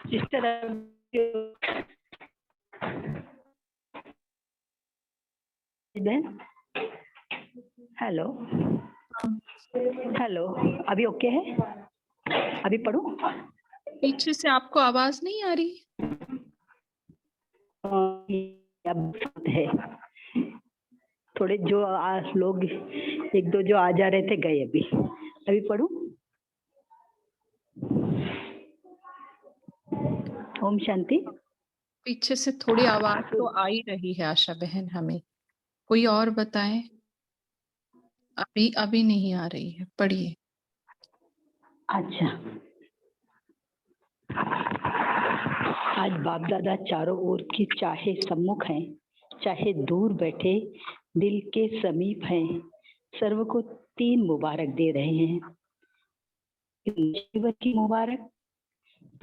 Sister hello hello, अभी okay है? अभी पढ़ूं? पीछे से आपको आवाज नहीं आ रही? अब है थोड़े जो लोग एक दो जो आ जा रहे थे गए अभी पढ़ूं? ओम शांति। पीछे से थोड़ी आवाज तो आ ही रही है आशा बहन हमें। कोई और बताएं। अभी नहीं आ रही है, पढ़िए। अच्छा, आज बाप दादा चारों ओर की चाहे सम्मुख हैं चाहे दूर बैठे दिल के समीप हैं, सर्व को 3 मुबारक दे रहे हैं। जीवन की मुबारक,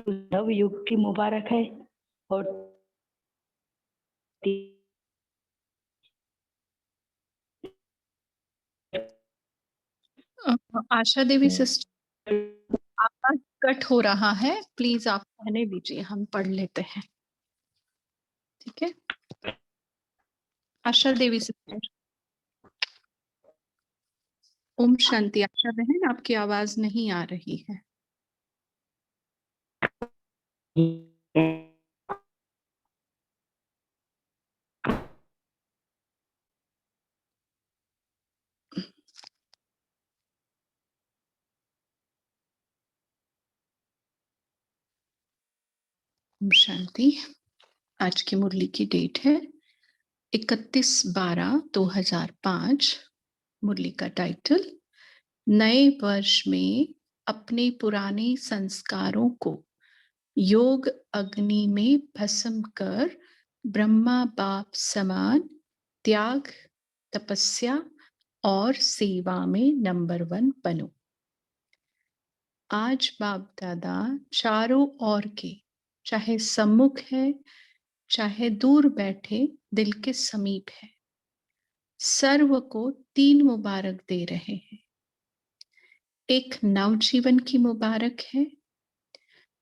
नव युग की मुबारक है और आशा देवी सिस्टर, आवाज कट हो रहा है, प्लीज आप कहने दीजिए, हम पढ़ लेते हैं। ठीक है, आशा देवी सिस्टर। ओम शांति। आशा बहन, आपकी आवाज नहीं आ रही है। ओम शांति। आज की मुरली की डेट है 31/12/2005। मुरली का टाइटल, नए वर्ष में अपने पुराने संस्कारों को योग अग्नि में भस्म कर ब्रह्मा बाप समान त्याग, तपस्या और सेवा में नंबर 1 बनो। आज बाप दादा चारों ओर के, चाहे सम्मुख है चाहे दूर बैठे दिल के समीप है, सर्व को 3 मुबारक दे रहे हैं। एक नव जीवन की मुबारक है,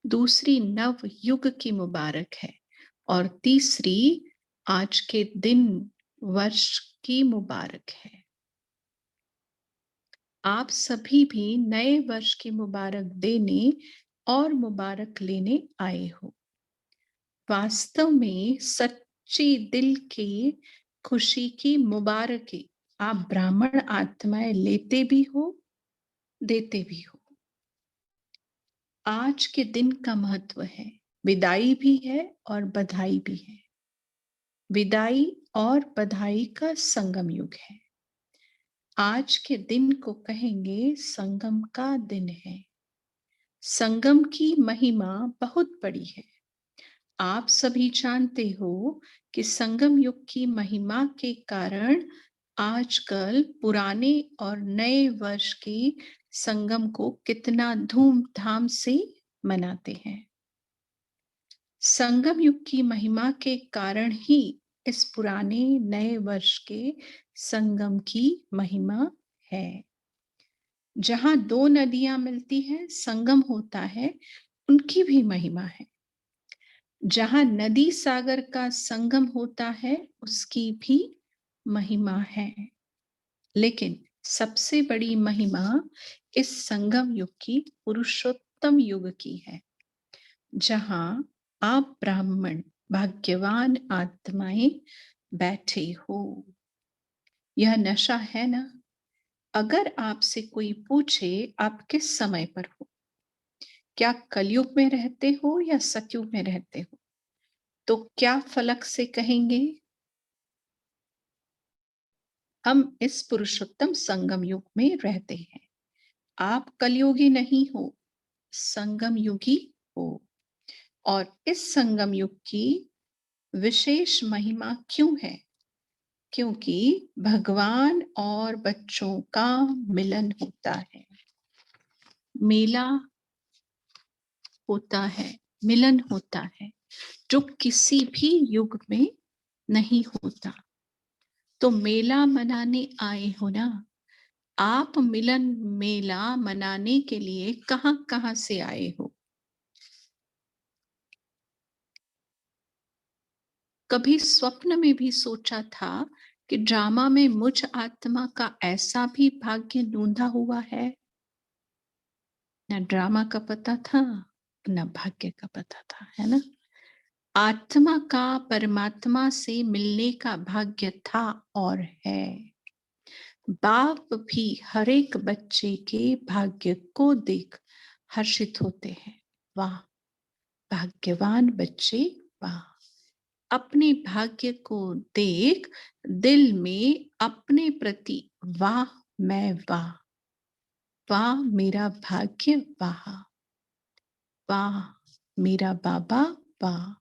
दूसरी नव युग की मुबारक है और तीसरी आज के दिन वर्ष की मुबारक है। आप सभी भी नए वर्ष की मुबारक देने और मुबारक लेने आए हो। वास्तव में सच्ची दिल की खुशी की मुबारकें आप ब्राह्मण आत्माएं लेते भी हो, देते भी हो। आज के दिन का महत्व है, विदाई भी है और बधाई भी है। विदाई और बधाई का संगम युग है। आज के दिन को कहेंगे संगम का दिन है। संगम की महिमा बहुत बड़ी है। आप सभी जानते हो कि संगम युग की महिमा के कारण आजकल पुराने और नए वर्ष के संगम को कितना धूमधाम से मनाते हैं। संगम युग की महिमा के कारण ही इस पुराने नए वर्ष के संगम की महिमा है। जहां 2 नदियां मिलती हैं, संगम होता है, उनकी भी महिमा है। जहां नदी सागर का संगम होता है, उसकी भी महिमा है। लेकिन सबसे बड़ी महिमा इस संगम युग की, पुरुषोत्तम युग की है, जहां आप ब्राह्मण भाग्यवान आत्माएं बैठे हो। यह नशा है ना? अगर आपसे कोई पूछे आप किस समय पर हो, क्या कलयुग में रहते हो या सतयुग में रहते हो, तो क्या फलक से कहेंगे? हम इस पुरुषोत्तम संगम युग में रहते हैं। आप कलयुगी नहीं हो, संगम युगी हो। और इस संगम युग की विशेष महिमा क्यों है? क्योंकि भगवान और बच्चों का मिलन होता है, मेला होता है, मिलन होता है, जो किसी भी युग में नहीं होता। तो मेला मनाने आए हो ना आप? मिलन मेला मनाने के लिए कहां कहां से आए हो? कभी स्वप्न में भी सोचा था कि ड्रामा में मुझ आत्मा का ऐसा भी भाग्य नूंदा हुआ है? न ड्रामा का पता था, न भाग्य का पता था, है ना? आत्मा का परमात्मा से मिलने का भाग्य था और है। बाप भी हर एक बच्चे के भाग्य को देख हर्षित होते हैं। वाह, भाग्यवान बच्चे, वाह। अपने भाग्य को देख दिल में अपने प्रति वाह, मैं वाह, वाह मेरा भाग्य, वाह, वाह मेरा बाबा, वाह,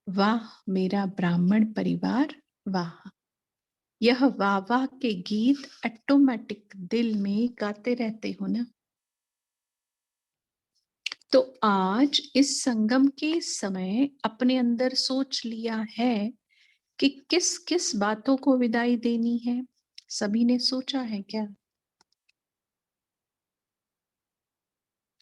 वाह मेरा ब्राह्मण परिवार, वाह। यह वाह वाह के गीत ऑटोमेटिक दिल में गाते रहते हो ना। तो आज इस संगम के समय अपने अंदर सोच लिया है कि किस किस बातों को विदाई देनी है? सभी ने सोचा है क्या?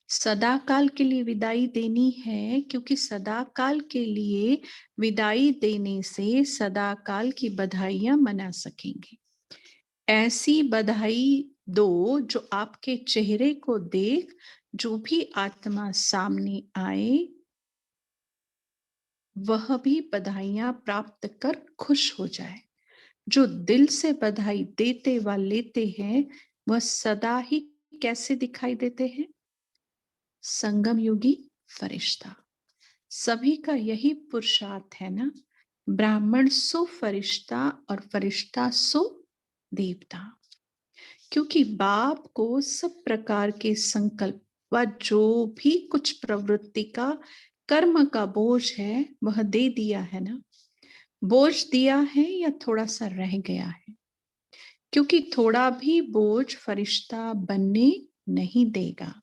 सदा काल के लिए विदाई देनी है, क्योंकि सदा काल के लिए विदाई देने से सदा काल की बधाइयां मना सकेंगे। ऐसी बधाई दो जो आपके चेहरे को देख जो भी आत्मा सामने आए वह भी बधाइयां प्राप्त कर खुश हो जाए। जो दिल से बधाई देते व लेते हैं वह सदा ही कैसे दिखाई देते हैं? संगम युगी फरिश्ता। सभी का यही पुरुषार्थ है ना। ब्राह्मण सो फरिश्ता और फरिश्ता सो देवता। क्योंकि बाप को सब प्रकार के संकल्प व जो भी कुछ प्रवृत्ति का कर्म का बोझ है वह दे दिया है ना। बोझ दिया है या थोड़ा सा रह गया है? क्योंकि थोड़ा भी बोझ फरिश्ता बनने नहीं देगा।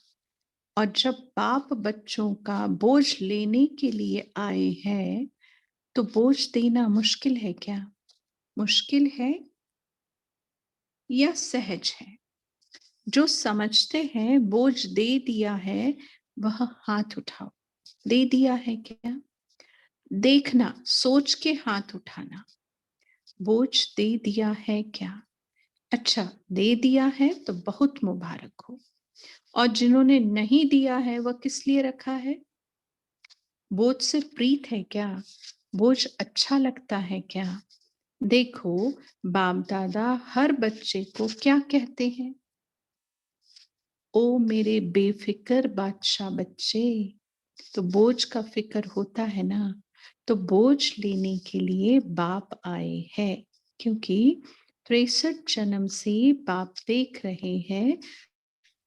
और जब बाप बच्चों का बोझ लेने के लिए आए हैं तो बोझ देना मुश्किल है क्या? मुश्किल है या सहज है? जो समझते हैं बोझ दे दिया है वह हाथ उठाओ। दे दिया है क्या? देखना, सोच के हाथ उठाना। बोझ दे दिया है क्या? अच्छा, दे दिया है तो बहुत मुबारक हो। और जिन्होंने नहीं दिया है वह किस लिए रखा है? बोझ से प्रीत है क्या? बोझ अच्छा लगता है क्या? देखो, बाप दादा हर बच्चे को क्या कहते हैं? ओ मेरे बेफिक्र बादशाह बच्चे। तो बोझ का फिक्र होता है ना। तो बोझ लेने के लिए बाप आए हैं, क्योंकि 63 जन्म से बाप देख रहे हैं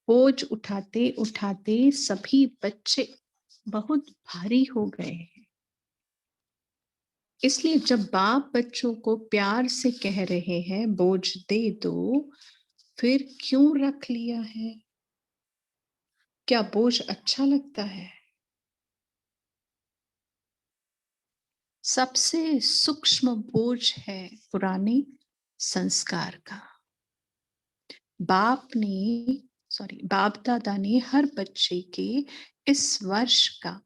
बोझ उठाते उठाते सभी बच्चे बहुत भारी हो गए हैं। इसलिए जब बाप बच्चों को प्यार से कह रहे हैं बोझ दे दो, फिर क्यों रख लिया है? क्या बोझ अच्छा लगता है? सबसे सूक्ष्म बोझ है पुराने संस्कार का। बाप दादा ने हर बच्चे के इस वर्ष का,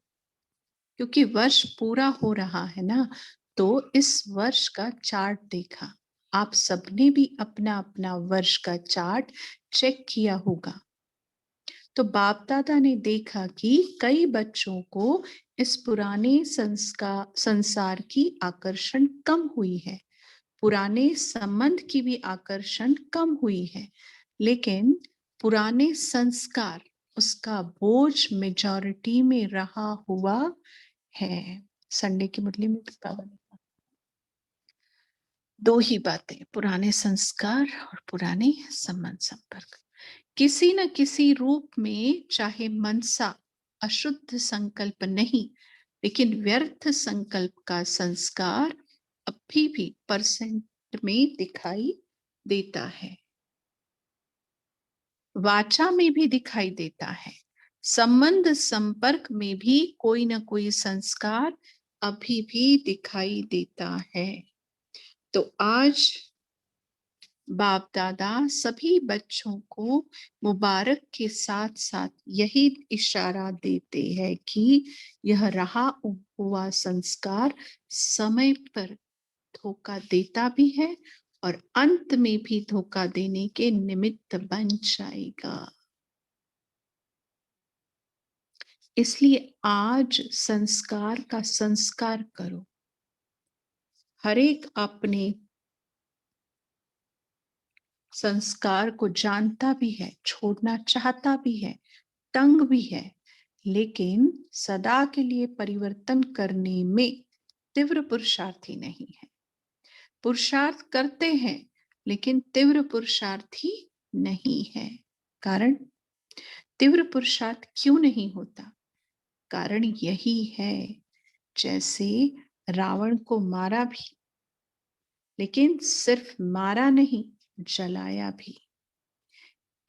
क्योंकि वर्ष पूरा हो रहा है ना, तो इस वर्ष का चार्ट देखा। आप सबने भी अपना अपना वर्ष का चार्ट चेक किया होगा। तो बाप दादा ने देखा कि कई बच्चों को इस पुराने संसार की आकर्षण कम हुई है, पुराने संबंध की भी आकर्षण कम हुई है, लेकिन पुराने संस्कार उसका बोझ मेजॉरिटी में रहा हुआ है। संडे की मुरली में दो ही बातें, पुराने संस्कार और पुराने संबंध संपर्क। किसी न किसी रूप में, चाहे मनसा अशुद्ध संकल्प नहीं लेकिन व्यर्थ संकल्प का संस्कार अभी भी परसेंट में दिखाई देता है, वाचा में भी दिखाई देता है, संबंध संपर्क में भी कोई ना कोई संस्कार अभी भी दिखाई देता है। तो आज बाप दादा सभी बच्चों को मुबारक के साथ साथ यही इशारा देते हैं कि यह रहा हुआ संस्कार समय पर धोखा देता भी है और अंत में भी धोखा देने के निमित्त बन जाएगा। इसलिए आज संस्कार का संस्कार करो। हर एक अपने संस्कार को जानता भी है, छोड़ना चाहता भी है, तंग भी है, लेकिन सदा के लिए परिवर्तन करने में तीव्र पुरुषार्थी नहीं है। पुरुषार्थ करते हैं लेकिन तीव्र पुरुषार्थी नहीं है। कारण तीव्र पुरुषार्थ क्यों नहीं होता? कारण यही है, जैसे रावण को मारा भी, लेकिन सिर्फ मारा नहीं, जलाया भी।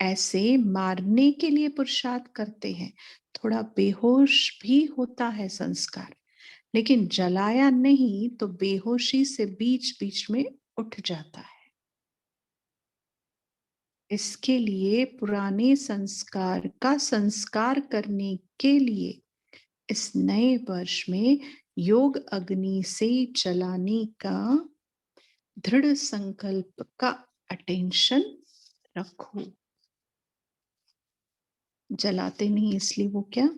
ऐसे मारने के लिए पुरुषार्थ करते हैं, थोड़ा बेहोश भी होता है संस्कार, लेकिन जलाया नहीं तो बेहोशी से बीच बीच में उठ जाता है। इसके लिए पुराने संस्कार का संस्कार करने के लिए इस नए वर्ष में योग अग्नि से जलाने का दृढ़ संकल्प का अटेंशन रखो। जलाते नहीं इसलिए वो क्या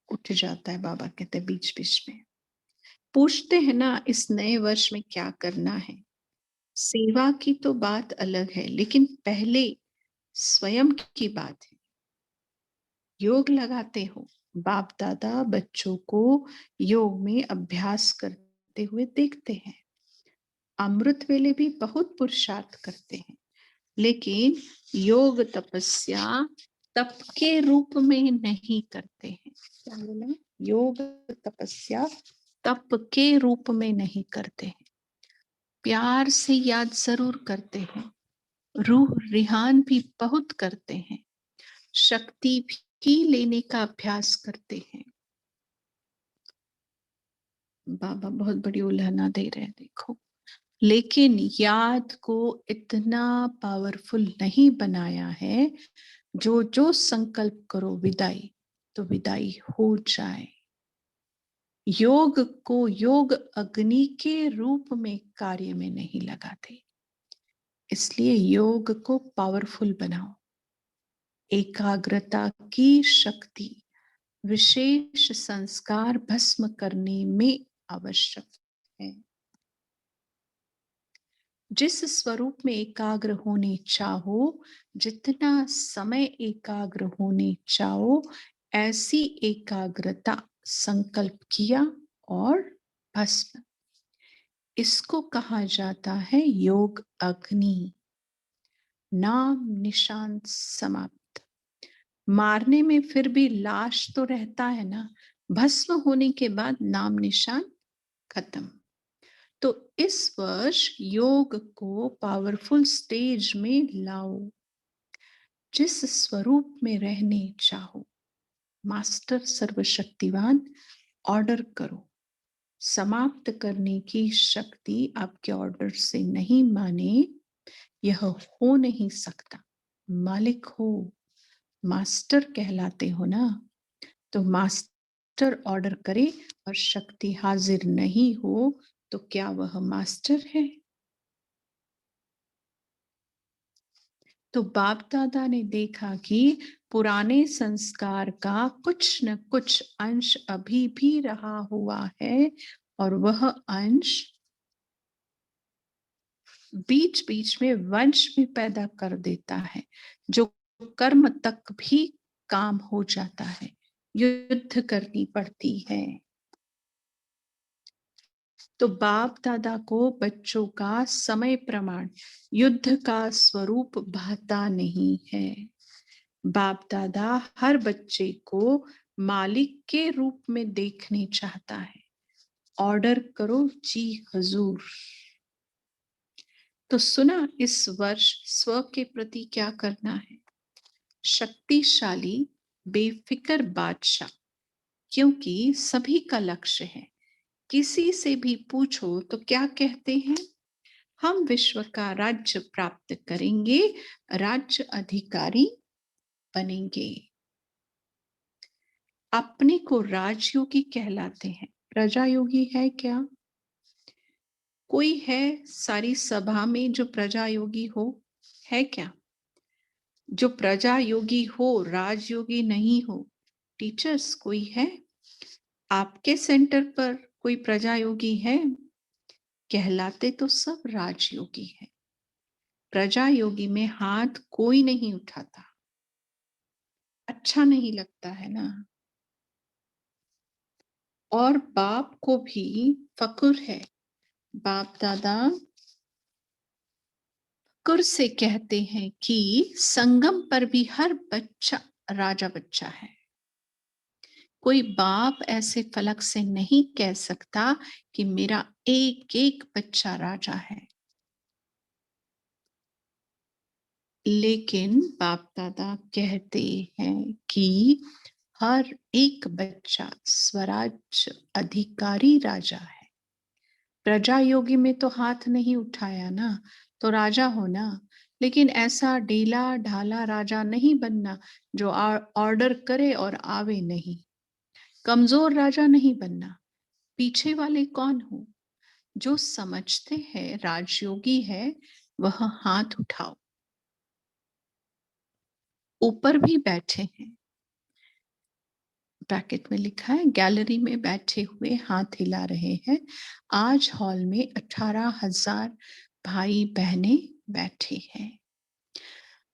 उठ जाता है, बाबा कहते हैं बीच बीच में। पूछते हैं ना इस नए वर्ष में क्या करना है। सेवा की तो बात अलग है, लेकिन पहले स्वयं की बात है। योग लगाते हो, बाप दादा बच्चों को योग में अभ्यास करते हुए देखते हैं। अमृत वेले भी बहुत पुरुषार्थ करते हैं, लेकिन योग तपस्या तप के रूप में नहीं करते हैं। क्या बोला? योग तपस्या तप के रूप में नहीं करते हैं। प्यार से याद जरूर करते हैं, रूह रिहान भी बहुत करते हैं, शक्ति भी लेने का अभ्यास करते हैं। बाबा बहुत बड़ी उल्हाना दे रहे हैं, देखो। लेकिन याद को इतना पावरफुल नहीं बनाया है, जो जो संकल्प करो विदाई, तो विदाई हो जाए। योग को योग अग्नि के रूप में कार्य में नहीं लगाते, इसलिए योग को पावरफुल बनाओ। एकाग्रता की शक्ति विशेष संस्कार भस्म करने में आवश्यक है। जिस स्वरूप में एकाग्र होने चाहो, जितना समय एकाग्र होने चाहो, ऐसी एकाग्रता संकल्प किया और भस्म। इसको कहा जाता है योग अग्नि। नाम निशान समाप्त। मारने में फिर भी लाश तो रहता है ना, भस्म होने के बाद नाम निशान खत्म। तो इस वर्ष योग को पावरफुल स्टेज में लाओ। जिस स्वरूप में रहने चाहो, मास्टर सर्वशक्तिवान ऑर्डर करो। समाप्त करने की शक्ति आपके ऑर्डर से नहीं माने, यह हो नहीं सकता। मालिक हो, मास्टर कहलाते हो ना, तो मास्टर ऑर्डर करे और शक्ति हाजिर नहीं हो तो क्या वह मास्टर है? तो बाप दादा ने देखा कि पुराने संस्कार का कुछ न कुछ अंश अभी भी रहा हुआ है, और वह अंश बीच बीच में वंश भी पैदा कर देता है, जो कर्म तक भी काम हो जाता है, युद्ध करनी पड़ती है। तो बाप दादा को बच्चों का समय प्रमाण युद्ध का स्वरूप भाता नहीं है। बाप दादा हर बच्चे को मालिक के रूप में देखने चाहता है। ऑर्डर करो जी हजूर। तो सुना इस वर्ष स्व के प्रति क्या करना है। शक्तिशाली बेफिक्र बादशाह, क्योंकि सभी का लक्ष्य है। किसी से भी पूछो तो क्या कहते हैं? हम विश्व का राज्य प्राप्त करेंगे, राज्य अधिकारी बनेंगे। अपने को राजयोगी कहलाते हैं। प्रजा योगी है क्या? कोई है सारी सभा में जो प्रजा योगी हो? है क्या? जो प्रजा योगी हो, राजयोगी नहीं हो? टीचर्स कोई है? आपके सेंटर पर कोई प्रजा योगी है? कहलाते तो सब राजयोगी है। प्रजा योगी में हाथ कोई नहीं उठाता। अच्छा नहीं लगता है ना? और बाप को भी फक्र है। बाप दादा फक्र से कहते हैं कि संगम पर भी हर बच्चा राजा बच्चा है। कोई बाप ऐसे फलक से नहीं कह सकता कि मेरा एक एक बच्चा राजा है। लेकिन बाप दादा कहते हैं कि हर एक बच्चा स्वराज अधिकारी राजा है। प्रजा योगी में तो हाथ नहीं उठाया ना, तो राजा हो ना। लेकिन ऐसा ढीला ढाला राजा नहीं बनना जो ऑर्डर करे और आवे नहीं। कमजोर राजा नहीं बनना। पीछे वाले कौन हो? जो समझते हैं राजयोगी है, वह हाथ उठाओ। ऊपर भी बैठे हैं, ब्रैकेट में लिखा है गैलरी में बैठे हुए हाथ हिला रहे हैं। आज हॉल में 18,000 भाई बहनें बैठे हैं।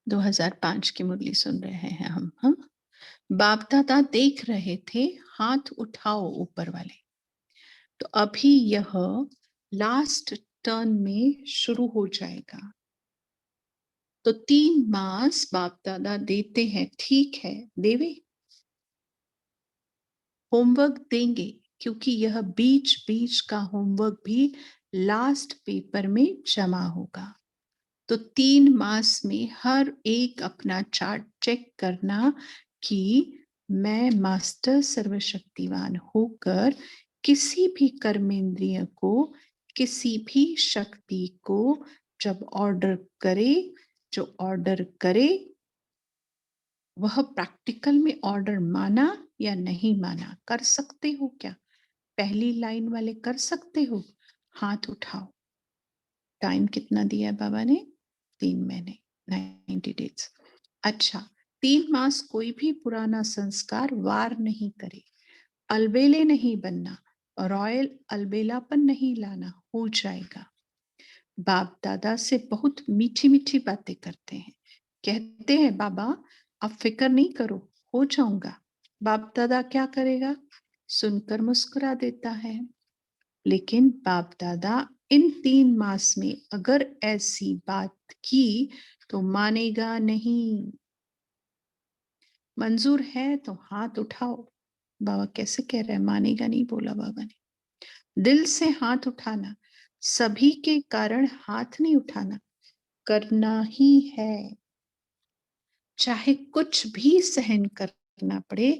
2005 की मुरली सुन रहे हैं हम। बाप दादा देख रहे थे, हाथ उठाओ ऊपर वाले। तो अभी यह लास्ट टर्न में शुरू हो जाएगा। तो 3 मास बाप दादा देते हैं, ठीक है देवे, होमवर्क देंगे, क्योंकि यह बीच बीच का होमवर्क भी लास्ट पेपर में जमा होगा। तो 3 मास में हर एक अपना चार्ट चेक करना कि मैं मास्टर सर्वशक्तिवान होकर किसी भी कर्मेंद्रिय को, किसी भी शक्ति को जब ऑर्डर करे, जो ऑर्डर करे वह प्रैक्टिकल में ऑर्डर माना या नहीं माना। कर सकते हो क्या? पहली लाइन वाले कर सकते हो? हाथ उठाओ। टाइम कितना दिया है बाबा ने? 3 महीने, 90 डेज। अच्छा, 3 मास कोई भी पुराना संस्कार वार नहीं करे। अलबेले नहीं बनना, रॉयल अलबेलापन नहीं लाना, हो जाएगा। बाप दादा से बहुत मीठी मीठी बातें करते हैं। कहते हैं बाबा आप फिक्र नहीं करो, हो जाऊंगा। बाप दादा क्या करेगा? सुनकर मुस्कुरा देता है। लेकिन बाप दादा इन 3 मास में अगर ऐसी बात की तो मानेगा नहीं। मंजूर है तो हाथ उठाओ। बाबा कैसे कह रहे हैं मानेगा नहीं? बोला बाबा ने। दिल से हाथ उठाना, सभी के कारण हाथ नहीं उठाना, करना ही है। चाहे कुछ भी सहन करना पड़े,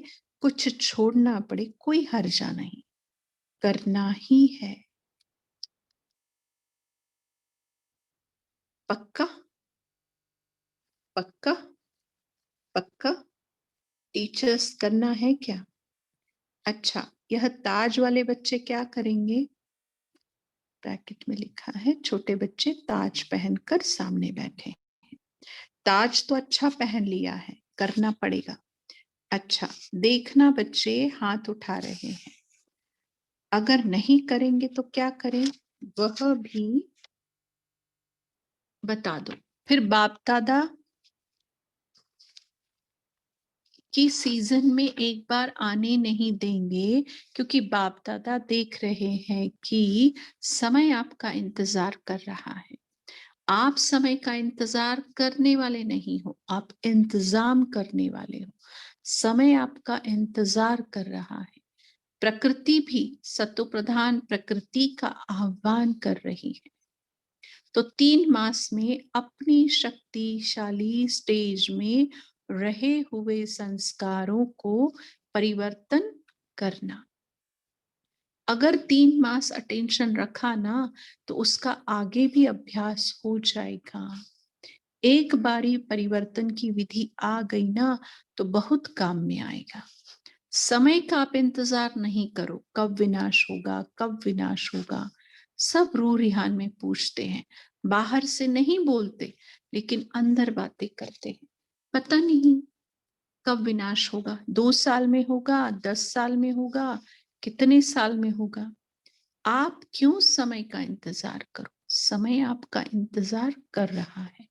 कुछ छोड़ना पड़े, कोई हर्जा नहीं, करना ही है। पक्का? पक्का? पक्का? टीचर्स करना है क्या? अच्छा, यह ताज वाले बच्चे क्या करेंगे? ब्रैकेट में लिखा है छोटे बच्चे ताज पहनकर सामने बैठे। ताज तो अच्छा पहन लिया है, करना पड़ेगा। अच्छा, देखना बच्चे हाथ उठा रहे हैं, अगर नहीं करेंगे तो क्या करें वह भी बता दो। फिर बाप दादा की सीजन में एक बार आने नहीं देंगे, क्योंकि बाप दादा देख रहे हैं कि समय आपका इंतजार कर रहा है। आप समय का इंतजार करने वाले नहीं हो, आप इंतजाम करने वाले हो। समय आपका इंतजार कर रहा है। प्रकृति भी सत्व प्रधान प्रकृति का आह्वान कर रही है। तो 3 मास में अपनी शक्तिशाली स्टेज में रहे हुए संस्कारों को परिवर्तन करना। अगर 3 मास अटेंशन रखा ना, तो उसका आगे भी अभ्यास हो जाएगा। एक बारी परिवर्तन की विधि आ गई ना, तो बहुत काम में आएगा। समय का आप इंतजार नहीं करो, कब विनाश होगा, कब विनाश होगा। सब रूह रिहान में पूछते हैं, बाहर से नहीं बोलते, लेकिन अंदर बातें करते हैं। पता नहीं कब विनाश होगा, 2 साल में होगा, 10 साल में होगा, कितने साल में होगा। आप क्यों समय का इंतजार करो, समय आपका इंतजार कर रहा है।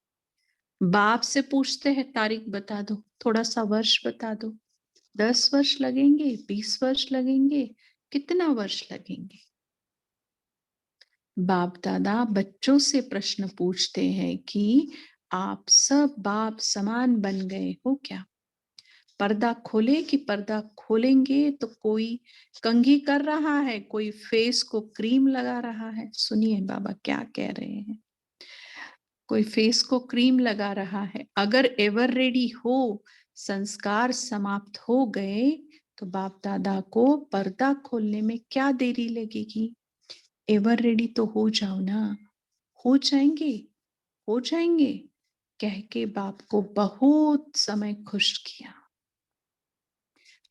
बाप से पूछते हैं तारीख बता दो, थोड़ा सा वर्ष बता दो, 10 वर्ष लगेंगे, 20 वर्ष लगेंगे, कितना वर्ष लगेंगे। बाप दादा बच्चों से प्रश्न पूछते हैं कि आप सब बाप समान बन गए हो क्या। पर्दा खोले कि पर्दा खोलेंगे तो कोई कंघी कर रहा है, कोई फेस को क्रीम लगा रहा है। सुनिए बाबा क्या कह रहे हैं, कोई फेस को क्रीम लगा रहा है। अगर एवर रेडी हो, संस्कार समाप्त हो गए, तो बाप दादा को पर्दा खोलने में क्या देरी लगेगी। एवर रेडी तो हो जाओ ना। हो जाएंगे, हो जाएंगे, कह के बाप को बहुत समय खुश किया।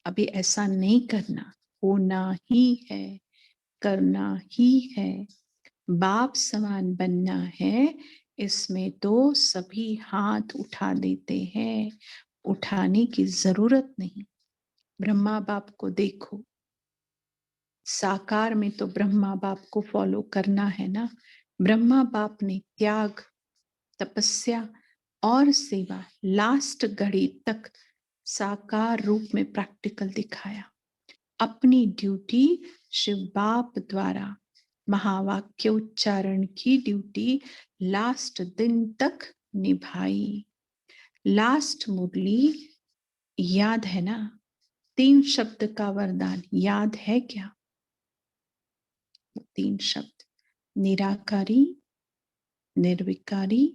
अभी ऐसा नहीं करना, होना ही है, करना ही है, बाप समान बनना है। इसमें तो सभी हाथ उठा देते हैं, उठाने की जरूरत नहीं। ब्रह्मा बाप को देखो, साकार में तो ब्रह्मा बाप को फॉलो करना है ना। ब्रह्मा बाप ने त्याग, तपस्या और सेवा लास्ट घड़ी तक साकार रूप में प्रैक्टिकल दिखाया। अपनी ड्यूटी शिव बाप द्वारा महावाक्य उच्चारण की ड्यूटी लास्ट दिन तक निभाई। लास्ट मुरली याद है ना, 3 शब्द का वरदान याद है क्या। 3 शब्द, निराकारी, निर्विकारी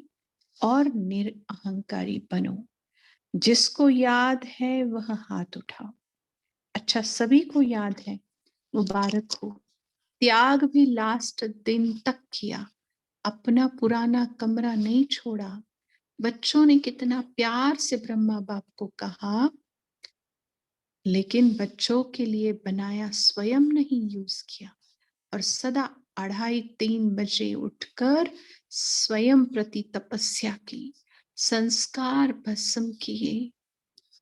और निरअहंकारी बनो। जिसको याद है वह हाथ उठाओ। अच्छा, सभी को याद है, मुबारक हो। त्याग भी लास्ट दिन तक किया, अपना पुराना कमरा नहीं छोड़ा। बच्चों ने कितना प्यार से ब्रह्मा बाप को कहा, लेकिन बच्चों के लिए बनाया स्वयं नहीं यूज किया। और सदा 2:30-3 बजे उठकर स्वयं प्रति तपस्या की, संस्कार भस्म किए,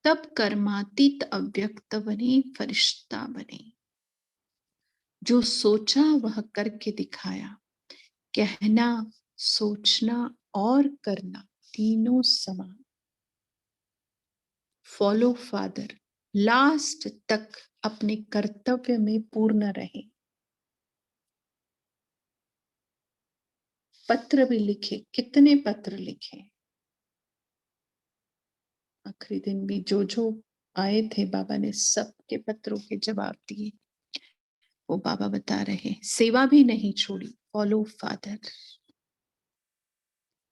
तब कर्मातीत अव्यक्त बने, फरिश्ता बने। जो सोचा वह करके दिखाया। कहना, सोचना और करना तीनों समान। फॉलो फादर, लास्ट तक अपने कर्तव्य में पूर्ण रहे। पत्र भी लिखे, कितने पत्र लिखे। आखिरी दिन भी जो आए थे बाबा ने सबके पत्रों के जवाब दिए। वो बाबा बता रहे, सेवा भी नहीं छोड़ी। फॉलो फादर,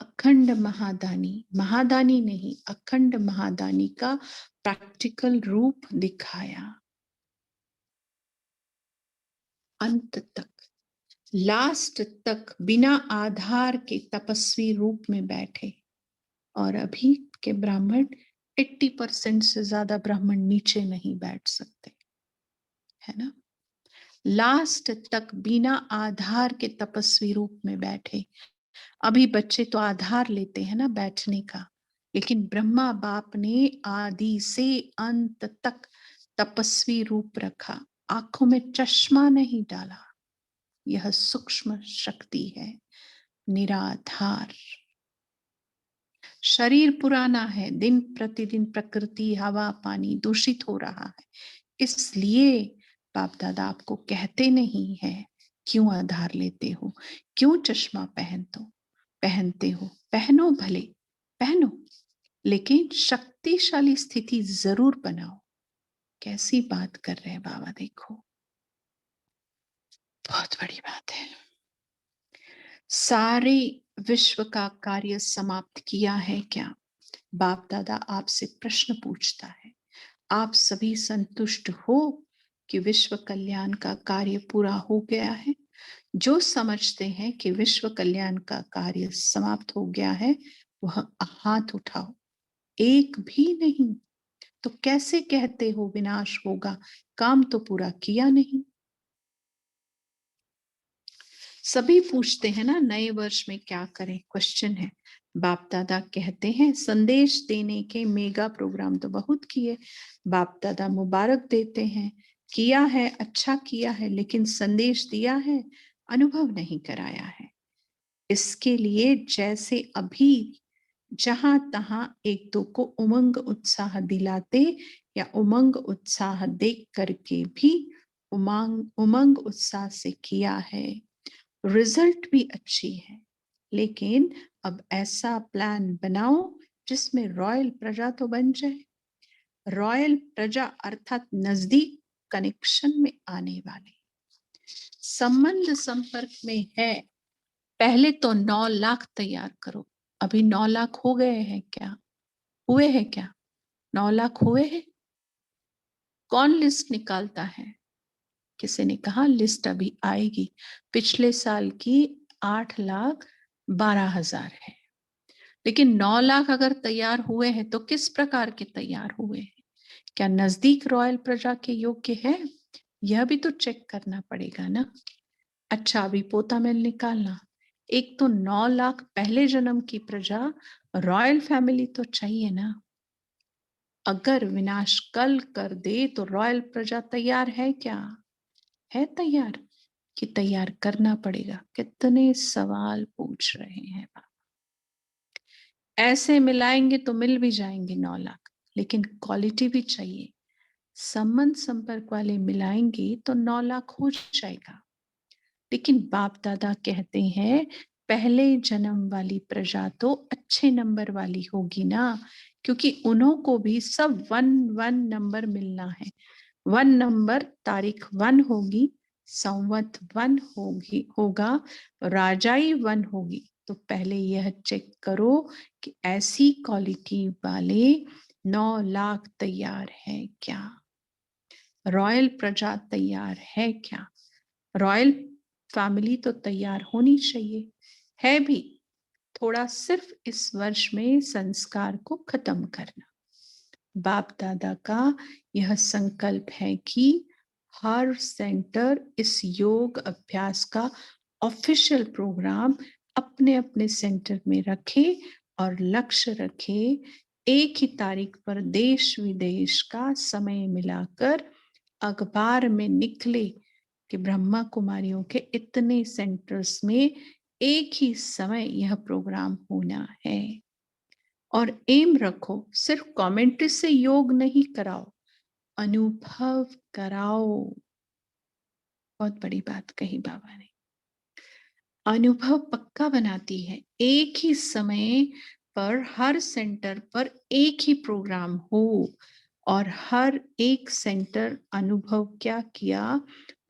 अखंड महादानी, महादानी नहीं, अखंड महादानी का प्रैक्टिकल रूप दिखाया। अंत तक, लास्ट तक बिना आधार के तपस्वी रूप में बैठे। और अभी के ब्राह्मण 80% से ज्यादा ब्राह्मण नीचे नहीं बैठ सकते, है ना। लास्ट तक बिना आधार के तपस्वी रूप में बैठे। अभी बच्चे तो आधार लेते हैं ना बैठने का, लेकिन ब्रह्मा बाप ने आदि से अंत तक तपस्वी रूप रखा। आंखों में चश्मा नहीं डाला। यह सूक्ष्म शक्ति है, निराधार। शरीर पुराना है, दिन प्रतिदिन प्रकृति, हवा, पानी दूषित हो रहा है। इसलिए बाप दादा आपको कहते नहीं है क्यों आधार लेते हो, क्यों चश्मा पहनते हो। पहनो, भले पहनो, लेकिन शक्तिशाली स्थिति जरूर बनाओ। कैसी बात कर रहे हैं बाबा, देखो बहुत बड़ी बात है। सारे विश्व का कार्य समाप्त किया है क्या। बाप दादा आपसे प्रश्न पूछता है, आप सभी संतुष्ट हो कि विश्व कल्याण का कार्य पूरा हो गया है। जो समझते हैं कि विश्व कल्याण का कार्य समाप्त हो गया है, वह हाथ उठाओ। एक भी नहीं। तो कैसे कहते हो विनाश होगा? काम तो पूरा किया नहीं। सभी पूछते हैं ना, नए वर्ष में क्या करें? क्वेश्चन है। बाप दादा कहते हैं संदेश देने के मेगा प्रोग्राम तो बहुत किए। बाप दादा मुबारक देते हैं, किया है, अच्छा किया है, लेकिन संदेश दिया है, अनुभव नहीं कराया है। इसके लिए जैसे अभी जहां तहां एक दो को उमंग उत्साह दिलाते या उमंग उत्साह देख करके भी उमंग उत्साह से किया है, रिजल्ट भी अच्छी है। लेकिन अब ऐसा प्लान बनाओ जिसमें रॉयल प्रजा तो बन जाए। रॉयल प्रजा अर्थात नजदीक कनेक्शन में आने वाले, संबंध संपर्क में है। पहले तो 9 लाख तैयार करो। अभी 9 लाख हो गए हैं क्या? हुए हैं क्या? 9 लाख हुए हैं? कौन लिस्ट निकालता है? किसी ने कहा लिस्ट अभी आएगी। पिछले साल की 8,12,000 है, लेकिन 9 लाख अगर तैयार हुए हैं तो किस प्रकार के तैयार हुए हैं? क्या नजदीक रॉयल प्रजा के योग्य है? यह भी तो चेक करना पड़ेगा ना। अच्छा, अभी पोता मेल निकालना। एक तो 9 लाख पहले जन्म की प्रजा, रॉयल फैमिली तो चाहिए ना। अगर विनाश कल कर दे तो रॉयल प्रजा तैयार है क्या? है तैयार कि तैयार करना पड़ेगा? कितने सवाल पूछ रहे हैं बाबा। ऐसे मिलाएंगे तो मिल भी जाएंगे 9 लाख, लेकिन क्वालिटी भी चाहिए। संबंध संपर्क वाले मिलाएंगे तो 9 लाख हो जाएगा। लेकिन बाप दादा कहते हैं पहले जन्म वाली प्रजा तो अच्छे नंबर वाली होगी ना, क्योंकि उन्हों को भी सब 1 नंबर मिलना है। 1 नंबर, तारीख 1 होगी, संवत 1 होगा, राजाई 1 होगी। तो पहले यह चेक करो कि ऐसी क्वालिटी वाले 9 लाख तैयार है क्या? रॉयल प्रजा तैयार है क्या? रॉयल फैमिली तो तैयार होनी चाहिए, है भी। थोड़ा सिर्फ इस वर्ष में संस्कार को खत्म करना। बाप दादा का यह संकल्प है कि हर सेंटर इस योग अभ्यास का ऑफिशियल प्रोग्राम अपने अपने सेंटर में रखे और लक्ष्य रखे। एक ही तारीख पर देश विदेश का समय मिलाकर अखबार में निकले कि ब्रह्मा कुमारियों के इतने सेंटर्स में एक ही समय यह प्रोग्राम होना है। और एम रखो, सिर्फ कमेंट्री से योग नहीं कराओ, अनुभव कराओ। बहुत बड़ी बात कही बाबा ने। अनुभव पक्का बनाती है। एक ही समय पर हर सेंटर पर एक ही प्रोग्राम हो और हर एक सेंटर अनुभव क्या किया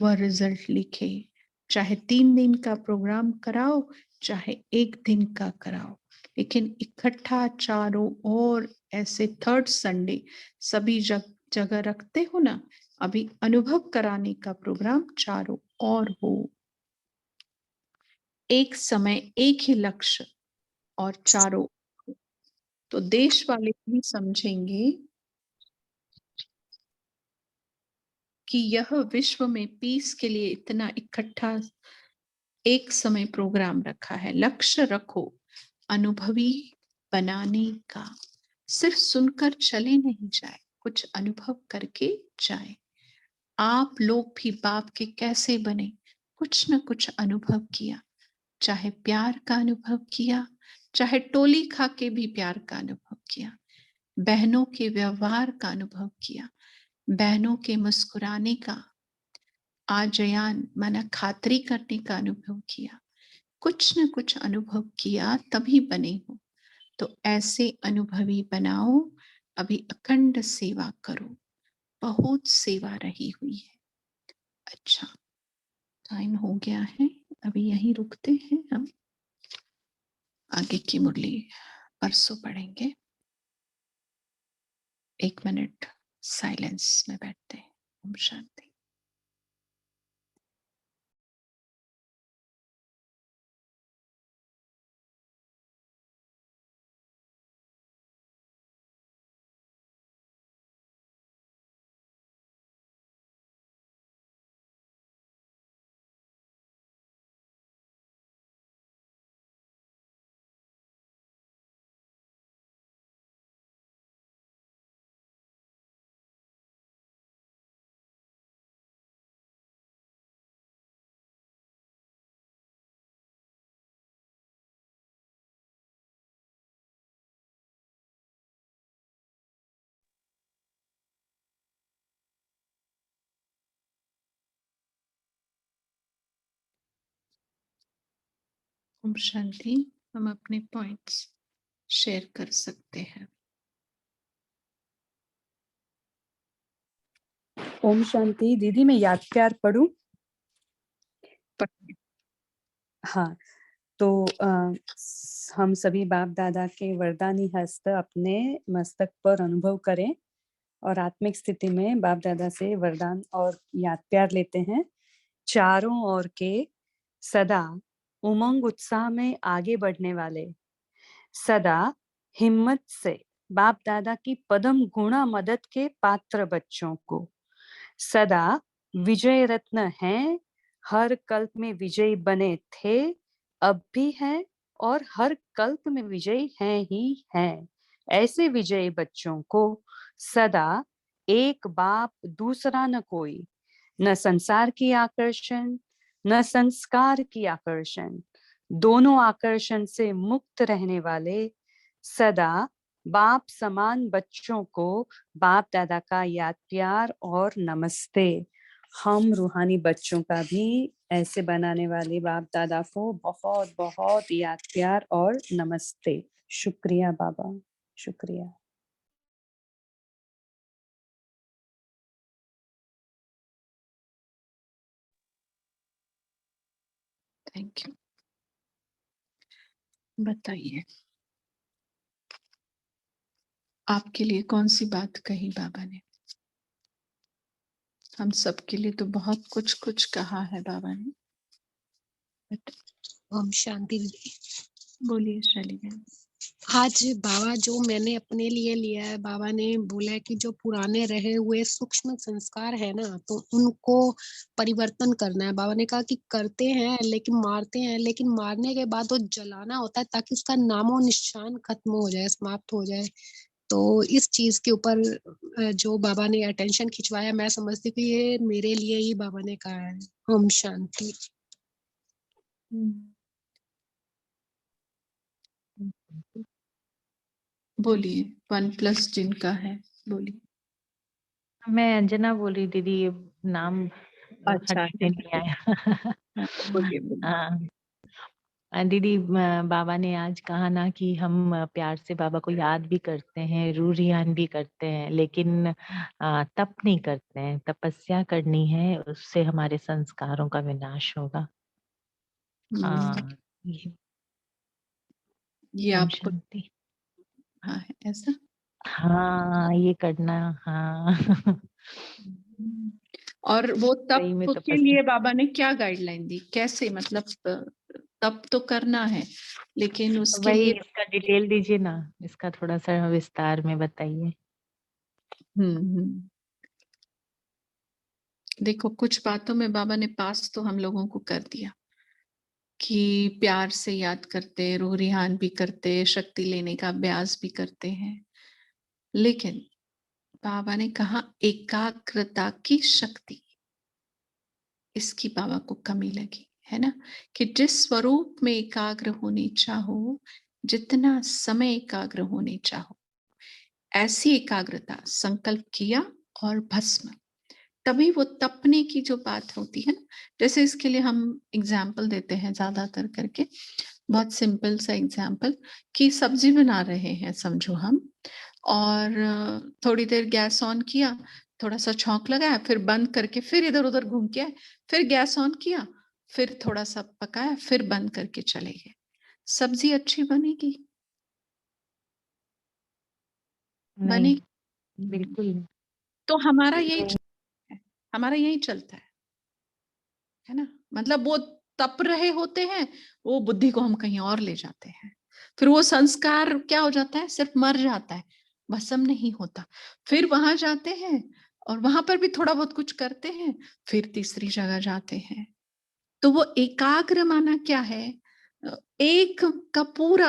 वह रिजल्ट लिखे। चाहे 3 दिन का प्रोग्राम कराओ, चाहे 1 दिन का कराओ, लेकिन इकट्ठा चारों और ऐसे थर्ड संडे सभी जगह रखते हो ना। अभी अनुभव कराने का प्रोग्राम चारों और हो। एक समय एक ही लक्ष्य और चारों, तो देश वाले भी समझेंगे कि यह विश्व में पीस के लिए इतना इकट्ठा एक समय प्रोग्राम रखा है। लक्ष्य रखो अनुभवी बनाने का। सिर्फ सुनकर चले नहीं जाए, कुछ अनुभव करके जाए। आप लोग भी बाप के कैसे बने? कुछ न कुछ अनुभव किया। चाहे प्यार का अनुभव किया, चाहे टोली खा के भी प्यार का अनुभव किया। बहनों के व्यवहार का अनुभव किया, बहनों के मुस्कुराने का, आजयान माना खातरी करने का अनुभव किया। कुछ न कुछ अनुभव किया तभी बने हो। तो ऐसे अनुभवी बनाओ। अभी अखंड सेवा करो। बहुत सेवा रही हुई है। अच्छा, टाइम हो गया है, अभी यहीं रुकते हैं हम। आगे की मुरली परसों पढ़ेंगे। 1 मिनट साइलेंस में बैठते हैं। ओम शांति। ओम शांति। हम अपने पॉइंट्स शेयर कर सकते हैं। ओम शांति। दीदी मैं याद प्यार पढ़ूं? हाँ, तो हम सभी बाप दादा के वरदानी हस्त अपने मस्तक पर अनुभव करें और आत्मिक स्थिति में बाप दादा से वरदान और याद प्यार लेते हैं। चारों ओर के सदा उमंग उत्साह में आगे बढ़ने वाले, सदा हिम्मत से बाप दादा की पदम गुणा मदद के पात्र बच्चों को, सदा विजय रत्न हैं, हर कल्प में विजयी बने थे, अब भी हैं और हर कल्प में विजयी हैं ही हैं, ऐसे विजयी बच्चों को सदा एक बाप दूसरा न कोई, न संसार की आकर्षण न संस्कार की आकर्षण, दोनों आकर्षण से मुक्त रहने वाले, सदा बाप समान बच्चों को बाप दादा का याद प्यार और नमस्ते। हम रूहानी बच्चों का भी ऐसे बनाने वाले बाप दादा को बहुत बहुत याद प्यार और नमस्ते। शुक्रिया बाबा, शुक्रिया। Thank you. बताइए, आपके लिए कौन सी बात कही बाबा ने? हम सबके लिए तो बहुत कुछ कुछ कहा है बाबा ने। ओम शांति दीदी। बोलिए शैली बहन। आज बाबा जो मैंने अपने लिए लिया है, बाबा ने बोला है कि जो पुराने रहे हुए सूक्ष्म संस्कार है ना, तो उनको परिवर्तन करना है। बाबा ने कहा कि करते हैं लेकिन मारते हैं, लेकिन मारने के बाद वो जलाना होता है ताकि उसका नामो निशान खत्म हो जाए, समाप्त हो जाए। तो इस चीज के ऊपर जो बाबा ने अटेंशन खिंचवाया, मैं समझती हूँ कि ये मेरे लिए ही बाबा ने कहा है। ओम शांति। बोलिए, 1+ जिनका है बोलिए। मैं अंजना बोल रही दीदी, ये नाम अच्छा, हट में नहीं आया। बोलिए बोलिए। हाँ दीदी, बाबा ने आज कहा ना कि हम प्यार से बाबा को याद भी करते हैं, रूरियान भी करते हैं, लेकिन तप नहीं करते हैं। तपस्या करनी है, उससे हमारे संस्कारों का विनाश होगा। ये ओम आपको शांति। हाँ है ऐसा। हाँ, ये करना। हाँ और वो सही में तप के तपस्या। लिए बाबा ने क्या गाइडलाइन दी, कैसे, मतलब तप तो करना है लेकिन उसके वही, लिए इसका डिटेल दीजिए ना, इसका थोड़ा सा विस्तार में बताइए। देखो, कुछ बातों में बाबा ने पास तो हम लोगों को कर दिया कि प्यार से याद करते, रूह रिहान भी करते, शक्ति लेने का अभ्यास भी करते हैं, लेकिन बाबा ने कहा एकाग्रता की शक्ति, इसकी बाबा को कमी लगी है ना, कि जिस स्वरूप में एकाग्र होने चाहो, जितना समय एकाग्र होने चाहो, ऐसी एकाग्रता संकल्प किया और भस्म, तभी वो तपने की जो बात होती है ना। जैसे इसके लिए हम एग्जाम्पल देते हैं ज्यादातर करके, बहुत सिंपल सा एग्जाम्पल, कि सब्जी बना रहे हैं समझो हम, और थोड़ी देर गैस ऑन किया, थोड़ा सा छौंक लगाया, फिर बंद करके फिर इधर उधर घूम के आए, फिर गैस ऑन किया, फिर थोड़ा सा पकाया, फिर बंद करके चले गए। सब्जी अच्छी बनेगी? नहीं, बनेगी? बिल्कुल नहीं। तो हमारा यही चलता है, हमारा यही चलता है ना। मतलब वो तप रहे होते हैं, वो बुद्धि को हम कहीं और ले जाते हैं, फिर वो संस्कार क्या हो जाता है, सिर्फ मर जाता है, भस्म नहीं होता। फिर वहां जाते हैं और वहां पर भी थोड़ा बहुत कुछ करते हैं, फिर तीसरी जगह जाते हैं। तो वो एकाग्र माना क्या है, एक का पूरा,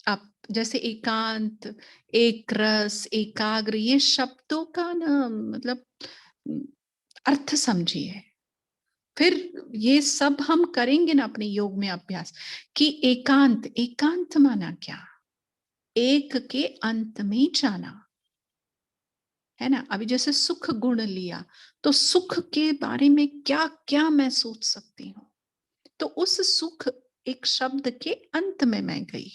आप जैसे एकांत, एक रस, एकाग्र, ये शब्दों का ना मतलब अर्थ समझिए। फिर ये सब हम करेंगे ना अपने योग में अभ्यास, कि एकांत, एकांत माना क्या, एक के अंत में जाना है ना। अभी जैसे सुख गुण लिया, तो सुख के बारे में क्या क्या मैं सोच सकती हूँ, तो उस सुख एक शब्द के अंत में मैं गई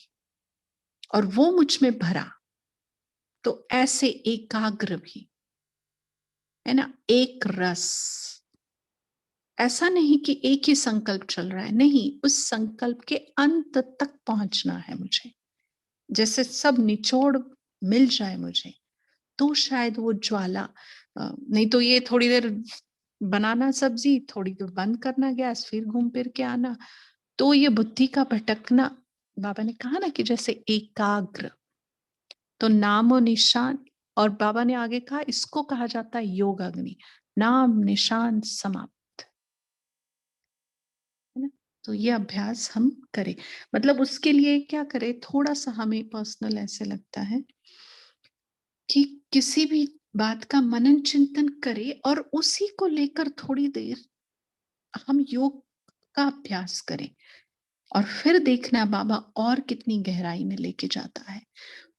और वो मुझ में भरा। तो ऐसे एकाग्र भी, है ना, एक रस। ऐसा नहीं कि एक ही संकल्प चल रहा है, नहीं, उस संकल्प के अंत तक पहुंचना है मुझे। जैसे सब निचोड़ मिल जाए मुझे, तो शायद वो ज्वाला, नहीं तो ये थोड़ी देर बनाना सब्जी, थोड़ी देर बंद करना गैस, फिर घूम फिर के आना, तो ये बुद्धि का भटकना। बाबा ने कहा ना कि जैसे एकाग्र, तो नामो निशान, और बाबा ने आगे कहा इसको कहा जाता है योग अग्नि, नाम निशान समाप्त, है ना। तो ये अभ्यास हम करें, मतलब उसके लिए क्या करें, थोड़ा सा हमें पर्सनल ऐसे लगता है कि किसी भी बात का मनन चिंतन करें और उसी को लेकर थोड़ी देर हम योग का अभ्यास करें, और फिर देखना बाबा और कितनी गहराई में लेके जाता है।